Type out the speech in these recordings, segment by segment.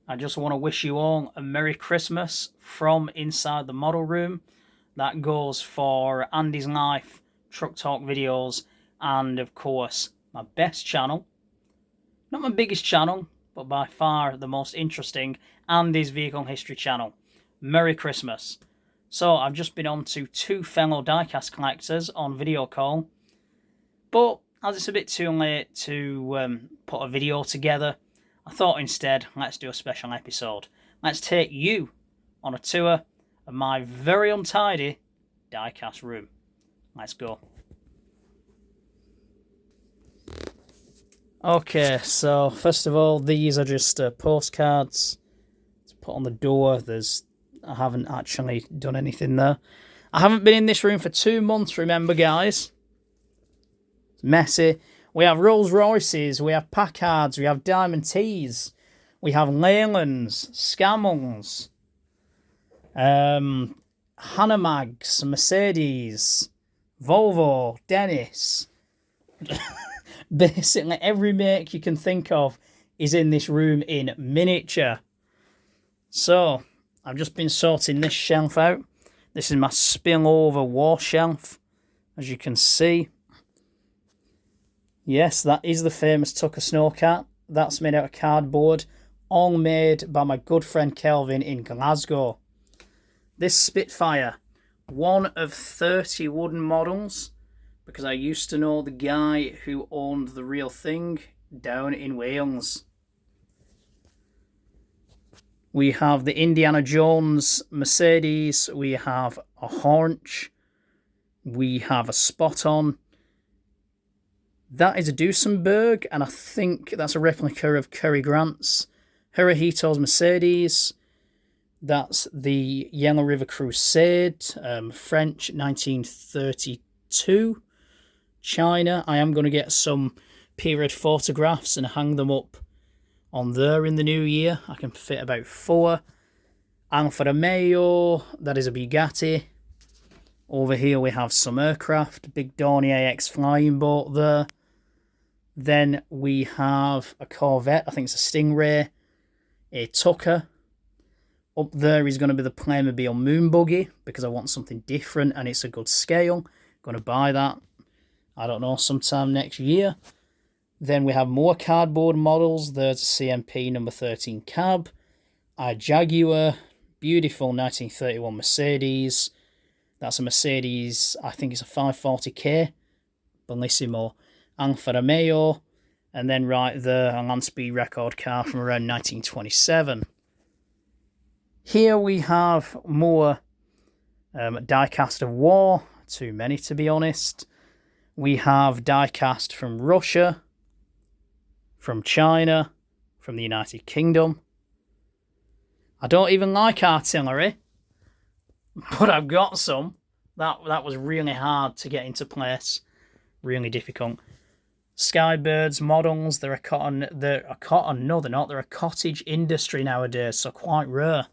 I just want to wish you all a Merry Christmas from inside the model room. That goes for Andy's Life, Truck Talk videos, and of course, my best channel. Not my biggest channel, but by far the most interesting, Andy's Vehicle History channel. Merry Christmas. So, I've just been on to two fellow diecast collectors on video call, but as it's a bit too late to put a video together, I thought instead, let's do a special episode. Let's take you on a tour of my very untidy diecast room. Let's go. Okay, so first of all, these are just postcards to put on the door. I haven't actually done anything there. I haven't been in this room for 2 months, remember, guys? It's messy. We have Rolls Royces, we have Packards, we have Diamond T's, we have Leylands, Scammels, Hanamags, Mercedes, Volvo, Dennis. Basically, every make you can think of is in this room in miniature. So, I've just been sorting this shelf out. This is my spillover war shelf, as you can see. Yes, that is the famous Tucker Snowcat. That's made out of cardboard, all made by my good friend Kelvin in Glasgow. This Spitfire, one of 30 wooden models, because I used to know the guy who owned the real thing down in Wales. We have the Indiana Jones Mercedes, we have a Haunch, we have a Spot On. That is a Duesenberg, and I think that's a replica of Cary Grant's Hirohito's Mercedes. That's the Yellow River Crusade, French, 1932. China. I am going to get some period photographs and hang them up on there in the new year. I can fit about 4. Alfa Romeo, that is a Bugatti. Over here we have some aircraft, Big Dornier AX flying boat there. Then we have a Corvette, I think it's a Stingray, a Tucker. Up there is going to be the Playmobil Moon Buggy, because I want something different and it's a good scale. Going to buy that, I don't know, sometime next year. Then we have more cardboard models. There's a CMP number 13 cab, a Jaguar, beautiful 1931 Mercedes. That's a Mercedes, I think it's a 540k, Bellissimo. Alfa Romeo, and then right there, a land speed record car from around 1927. Here we have more diecast of war, too many to be honest. We have diecast from Russia, from China, from the United Kingdom. I don't even like artillery, but I've got some. That was really hard to get into place, really difficult. Skybirds models, they're a cottage industry nowadays, so quite rare.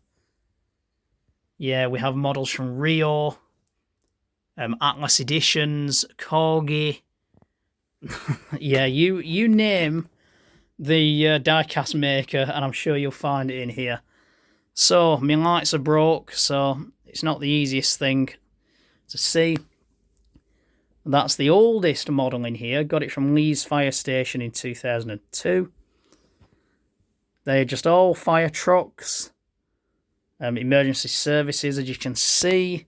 Yeah, we have models from Rio, Atlas Editions, Corgi. Yeah, you name the diecast maker, and I'm sure you'll find it in here. So, my lights are broke, so it's not the easiest thing to see. That's the oldest model in here. Got it from Lee's Fire Station in 2002. They're just all fire trucks. Emergency services, as you can see.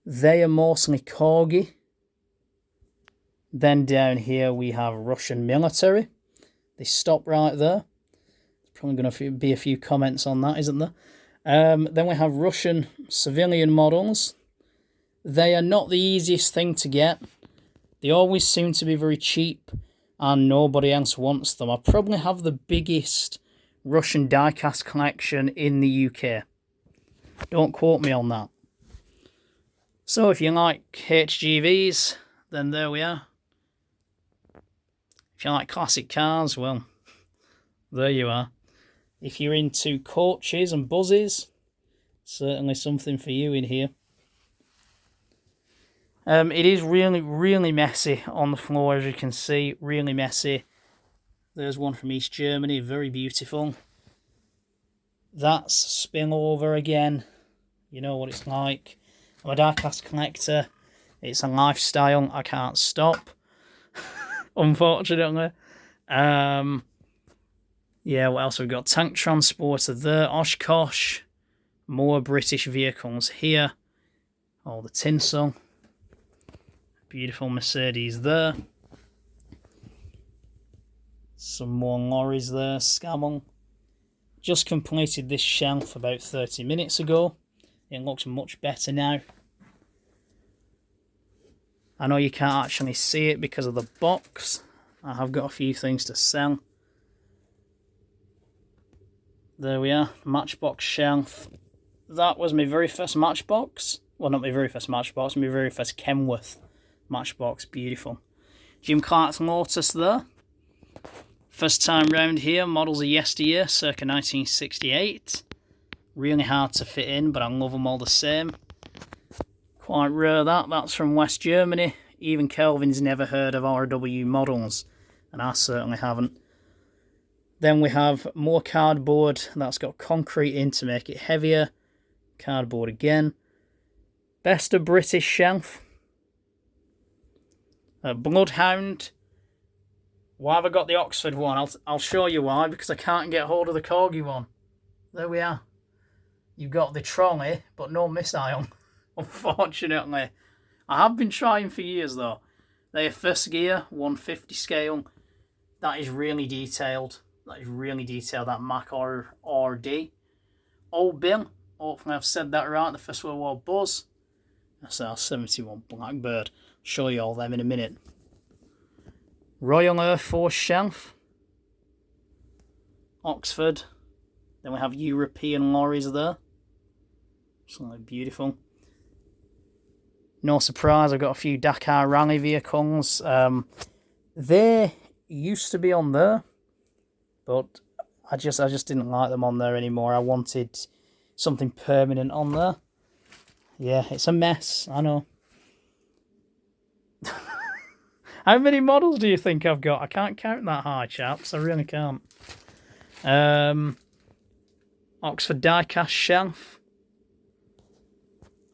They are mostly Corgi. Then down here we have Russian military. They stop right there. There's probably going to be a few comments on that, isn't there? Then we have Russian civilian models. They are not the easiest thing to get. They always seem to be very cheap and nobody else wants them. I probably have the biggest Russian diecast collection in the UK. Don't quote me on that. So if you like HGVs, then there we are. If you like classic cars, well, there you are. If you're into coaches and buses, certainly something for you in here. It is really, really messy on the floor, as you can see. Really messy. There's one from East Germany, very beautiful. That's spillover again. You know what it's like. I'm a diecast collector. It's a lifestyle. I can't stop, unfortunately. Yeah, what else we've got? Tank transporter there. Oshkosh. More British vehicles here. All the tinsel. Beautiful Mercedes there. Some more lorries there. Scamel. Just completed this shelf about 30 minutes ago. It looks much better now. I know you can't actually see it because of the box. I have got a few things to sell. There we are, Matchbox shelf. That was my very first Matchbox. Well, not my very first Matchbox, my very first Kenworth Matchbox. Beautiful. Jim Clark's Lotus there. First time round here, models of yesteryear, circa 1968. Really hard to fit in, but I love them all the same. Quite rare that's from West Germany. Even Kelvin's never heard of RW models, and I certainly haven't. Then we have more cardboard that's got concrete in to make it heavier. Cardboard again. Best of British shelf. Bloodhound. Why have I got the Oxford one? I'll show you why, because I can't get hold of the Corgi one. There we are. You've got the trolley, but no missile, unfortunately. I have been trying for years, though. They're first gear, 150 scale. That is really detailed. That Mac or D. Old Bill. Hopefully I've said that right. The First World War Buzz. That's our 71 Blackbird. Show you all them in a minute. Royal Air Force shelf. Oxford. Then we have European lorries there. Absolutely beautiful. No surprise, I've got a few Dakar Rally vehicles. They used to be on there, but I just didn't like them on there anymore. I wanted something permanent on there. Yeah, it's a mess, I know. How many models do you think I've got? I can't count that high, chaps. I really can't. Oxford diecast shelf.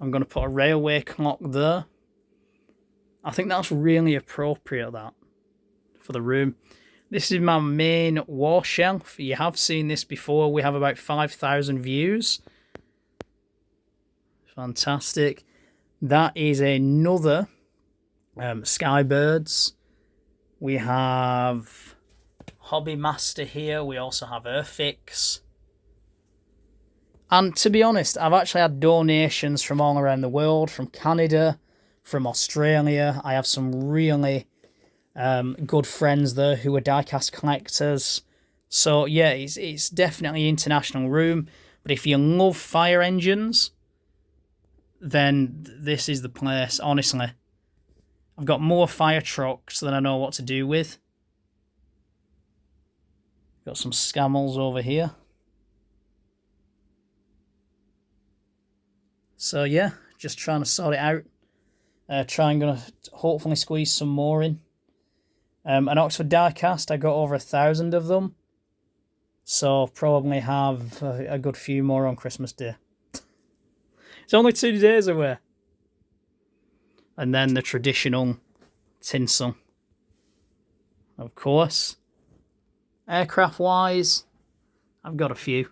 I'm going to put a railway clock there. I think that's really appropriate, that, for the room. This is my main war shelf. You have seen this before. We have about 5,000 views. Fantastic. That is another Skybirds. We have Hobby Master here. We also have Earthfix. And to be honest, I've actually had donations from all around the world, from Canada, from Australia. I have some really good friends there who are diecast collectors. So yeah, it's definitely an international room. But if you love fire engines, then this is the place, honestly. I've got more fire trucks than I know what to do with. Got some Scamels over here. So yeah, just trying to sort it out. Gonna hopefully squeeze some more in. An Oxford diecast, I got over 1,000 of them. So probably have a good few more on Christmas Day. It's only 2 days away. And then the traditional tinsel, of course. Aircraft-wise, I've got a few.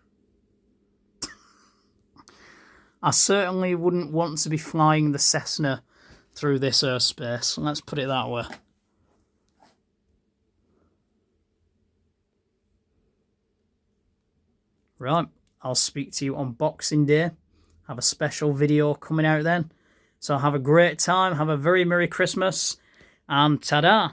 I certainly wouldn't want to be flying the Cessna through this airspace. Let's put it that way. Right, I'll speak to you on Boxing Day. Have a special video coming out then. So have a great time. Have a very Merry Christmas. And ta-da!